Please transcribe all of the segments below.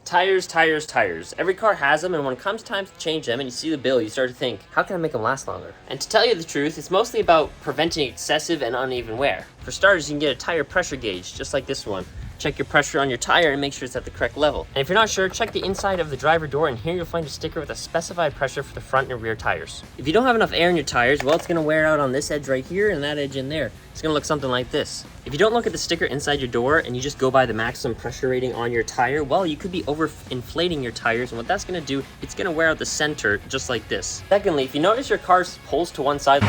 Tires, tires, tires. Every car has them, and when it comes time to change them and you see the bill, you start to think, how can I make them last longer? And to tell you the truth, it's mostly about preventing excessive and uneven wear. For starters, you can get a tire pressure gauge, just like this one. Check your pressure on your tire and make sure it's at the correct level. And if you're not sure, check the inside of the driver door, and here you'll find a sticker with a specified pressure for the front and rear tires. If you don't have enough air in your tires, well, it's gonna wear out on this edge right here and that edge in there. It's gonna look something like this. If you don't look at the sticker inside your door and you just go by the maximum pressure rating on your tire, well, you could be overinflating your tires, and what that's gonna do, it's gonna wear out the center just like this. Secondly, if you notice your car pulls to one side,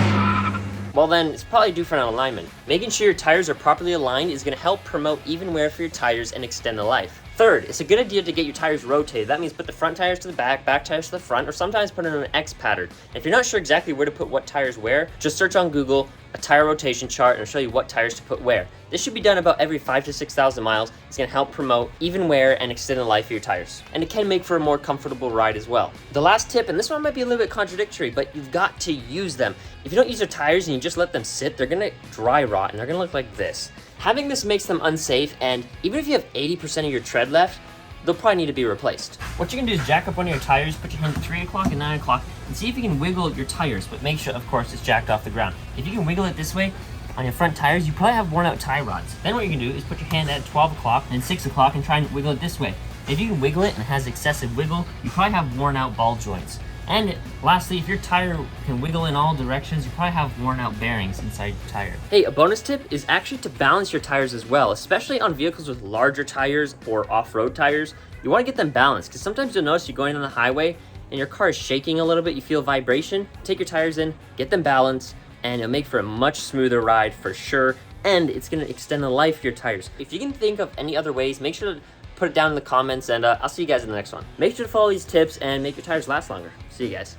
well then, it's probably due for an alignment. Making sure your tires are properly aligned is going to help promote even wear for your tires and extend the life. Third, it's a good idea to get your tires rotated. That means put the front tires to the back tires to the front, or sometimes put it in an X pattern. And if you're not sure exactly where to put what tires where, just search on Google a tire rotation chart and it'll show you what tires to put where. This should be done about every 5,000 to 6,000 miles. It's going to help promote even wear and extend the life of your tires. And it can make for a more comfortable ride as well. The last tip, and this one might be a little bit contradictory, but you've got to use them. If you don't use your tires and you just let them sit, they're going to dry rot and they're going to look like this. Having this makes them unsafe, and even if you have 80% of your tread left, they'll probably need to be replaced. What you can do is jack up one of your tires, put your hand at 3 o'clock and 9 o'clock, and see if you can wiggle your tires, but make sure, of course, it's jacked off the ground. If you can wiggle it this way, on your front tires, you probably have worn out tie rods. Then what you can do is put your hand at 12 o'clock and 6 o'clock and try and wiggle it this way. If you can wiggle it and it has excessive wiggle, you probably have worn out ball joints. And lastly, if your tire can wiggle in all directions, you probably have worn out bearings inside your tire. Hey, a bonus tip is actually to balance your tires as well, especially on vehicles with larger tires or off-road tires. You want to get them balanced, because sometimes you'll notice you're going on the highway and your car is shaking a little bit, you feel vibration. Take your tires in, get them balanced, and it'll make for a much smoother ride for sure, and it's going to extend the life of your tires. If you can think of any other ways, make sure to put it down in the comments, and I'll see you guys in the next one. Make sure to follow these tips and make your tires last longer. See you guys.